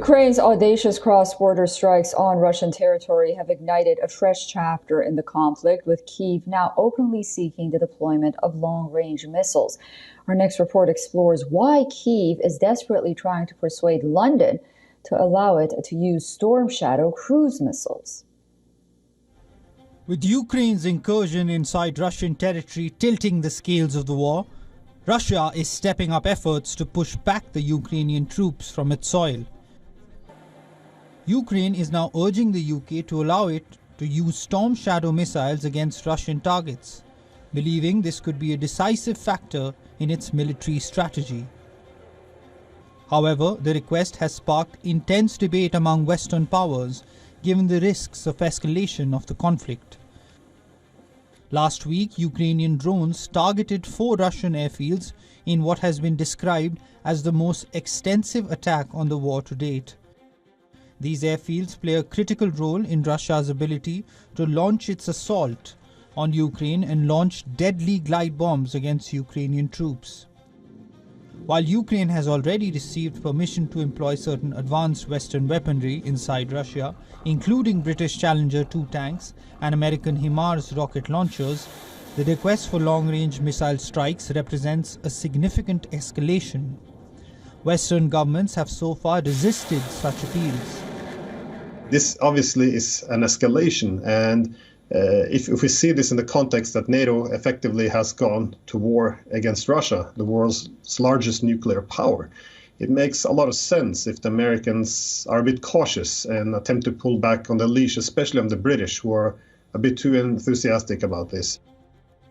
Ukraine's audacious cross-border strikes on Russian territory have ignited a fresh chapter in the conflict, with Kyiv now openly seeking the deployment of long-range missiles. Our next report explores why Kyiv is desperately trying to persuade London to allow it to use Storm Shadow cruise missiles. With Ukraine's incursion inside Russian territory tilting the scales of the war, Russia is stepping up efforts to push back the Ukrainian troops from its soil. Ukraine is now urging the UK to allow it to use Storm Shadow missiles against Russian targets, believing this could be a decisive factor in its military strategy. However, the request has sparked intense debate among Western powers, given the risks of escalation of the conflict. Last week, Ukrainian drones targeted 4 Russian airfields in what has been described as the most extensive attack on the war to date. These airfields play a critical role in Russia's ability to launch its assault on Ukraine and launch deadly glide bombs against Ukrainian troops. While Ukraine has already received permission to employ certain advanced Western weaponry inside Russia, including British Challenger 2 tanks and American HIMARS rocket launchers, the request for long-range missile strikes represents a significant escalation. Western governments have so far resisted such appeals. This obviously is an escalation, and if we see this in the context that NATO effectively has gone to war against Russia, the world's largest nuclear power, it makes a lot of sense if the Americans are a bit cautious and attempt to pull back on the leash, especially on the British, who are a bit too enthusiastic about this.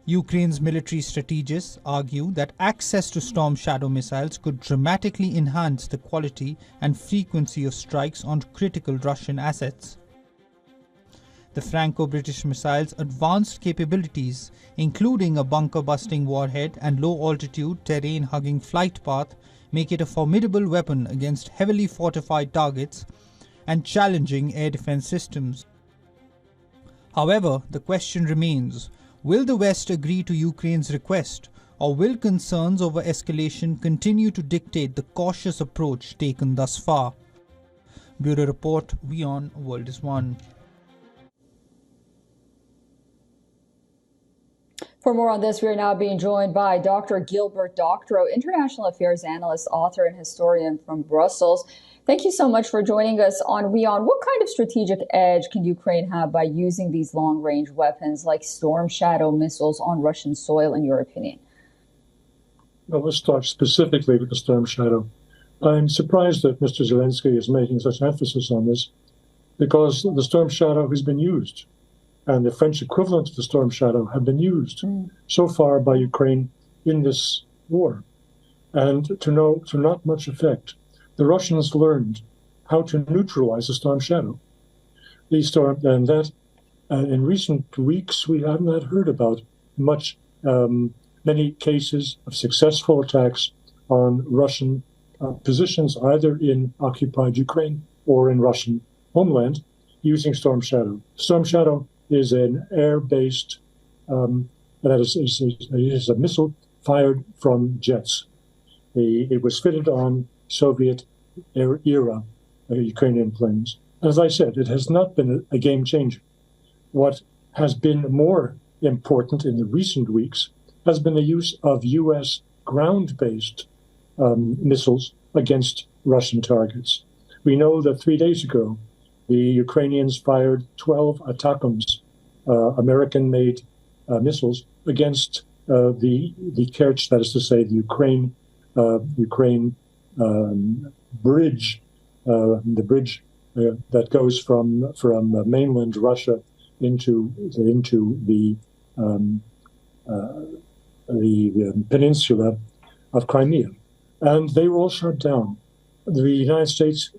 Ukraine's military strategists argue that access to Storm Shadow missiles could dramatically enhance the quality and frequency of strikes on critical Russian assets. The Franco-British missile's advanced capabilities, including a bunker-busting warhead and low-altitude, terrain-hugging flight path, make it a formidable weapon against heavily fortified targets and challenging air defense systems. However, the question remains, will the West agree to Ukraine's request, or will concerns over escalation continue to dictate the cautious approach taken thus far? Bureau Report, WION World is One. For more on this, we are now being joined by Dr. Gilbert Doctorow, International Affairs Analyst, author, and historian from Brussels. Thank you so much for joining us on WION. What kind of strategic edge can Ukraine have by using these long-range weapons like Storm Shadow missiles on Russian soil, in your opinion? Well, let's start specifically with the Storm Shadow. I'm surprised that Mr. Zelensky is making such emphasis on this, because the Storm Shadow has been used, and the French equivalent of the Storm Shadow have been used so far by Ukraine in this war, and to not much effect. The Russians learned how to neutralize the Storm Shadow. In recent weeks, we have not heard about many cases of successful attacks on Russian positions, either in occupied Ukraine or in Russian homeland, using Storm Shadow. Storm Shadow is an air-based, is a missile fired from jets. It was fitted on Soviet era Ukrainian planes. As I said, it has not been a game changer. What has been more important in the recent weeks has been the use of U.S. ground-based missiles against Russian targets. We know that 3 days ago, the Ukrainians fired 12 ATACMS, American-made missiles, against the Kerch, that is to say, the Ukraine bridge, the bridge that goes from mainland Russia into the peninsula of Crimea, and they were all shot down. The United States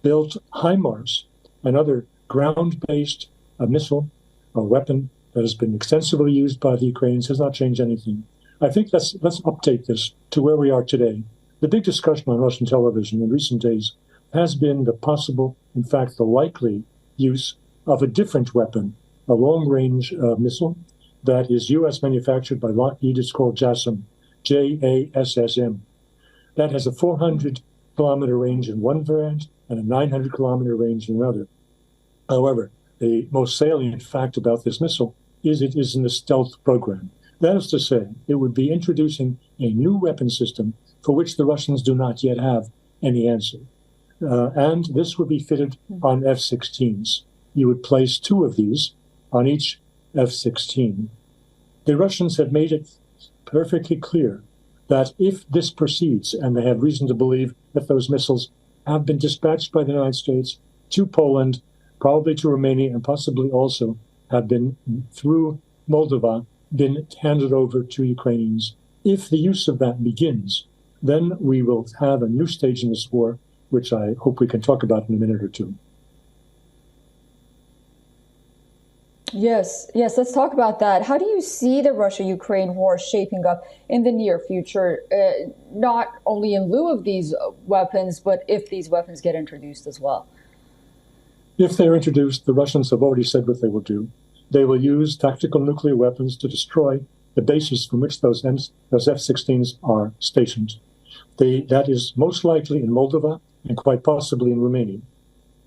built HIMARS, another ground-based missile, a weapon that has been extensively used by the Ukrainians, has not changed anything. I think let's update this to where we are today. The big discussion on Russian television in recent days has been the possible, in fact, the likely use of a different weapon, a long-range missile that is U.S. manufactured by Lockheed. It's called JASSM, J-A-S-S-M. That has a 400-kilometer range in one variant and a 900-kilometer range in another. However, the most salient fact about this missile is it is in a stealth program. That is to say, it would be introducing a new weapon system for which the Russians do not yet have any answer. And this would be fitted on F-16s. You would place 2 of these on each F-16. The Russians have made it perfectly clear that if this proceeds, and they have reason to believe that those missiles have been dispatched by the United States to Poland, probably to Romania, and possibly also have been, through Moldova, been handed over to Ukrainians. If the use of that begins, then we will have a new stage in this war, which I hope we can talk about in a minute or two. Yes, let's talk about that. How do you see the Russia-Ukraine war shaping up in the near future, not only in lieu of these weapons, but if these weapons get introduced as well? If they're introduced, the Russians have already said what they will do. They will use tactical nuclear weapons to destroy the bases from which those F-16s are stationed. That is most likely in Moldova and quite possibly in Romania.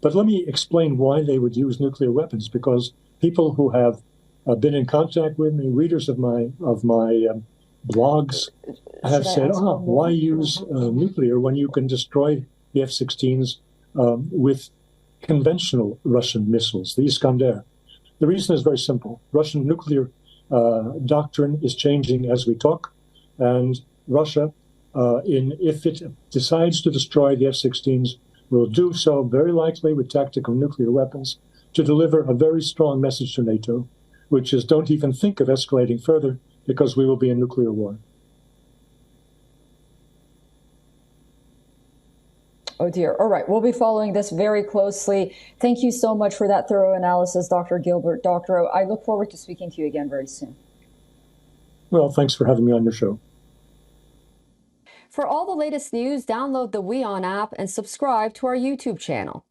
But let me explain why they would use nuclear weapons, because people who have been in contact with me, readers of my blogs, have said, why use nuclear when you can destroy the F-16s with conventional Russian missiles, the Iskander? The reason is very simple. Russian nuclear doctrine is changing as we talk, and Russia, if it decides to destroy the F-16s, will do so very likely with tactical nuclear weapons to deliver a very strong message to NATO, which is don't even think of escalating further because we will be in nuclear war. Oh dear. All right. We'll be following this very closely. Thank you so much for that thorough analysis, Dr. Gilbert Doctorow. I look forward to speaking to you again very soon. Well, thanks for having me on your show. For all the latest news, download the WION app and subscribe to our YouTube channel.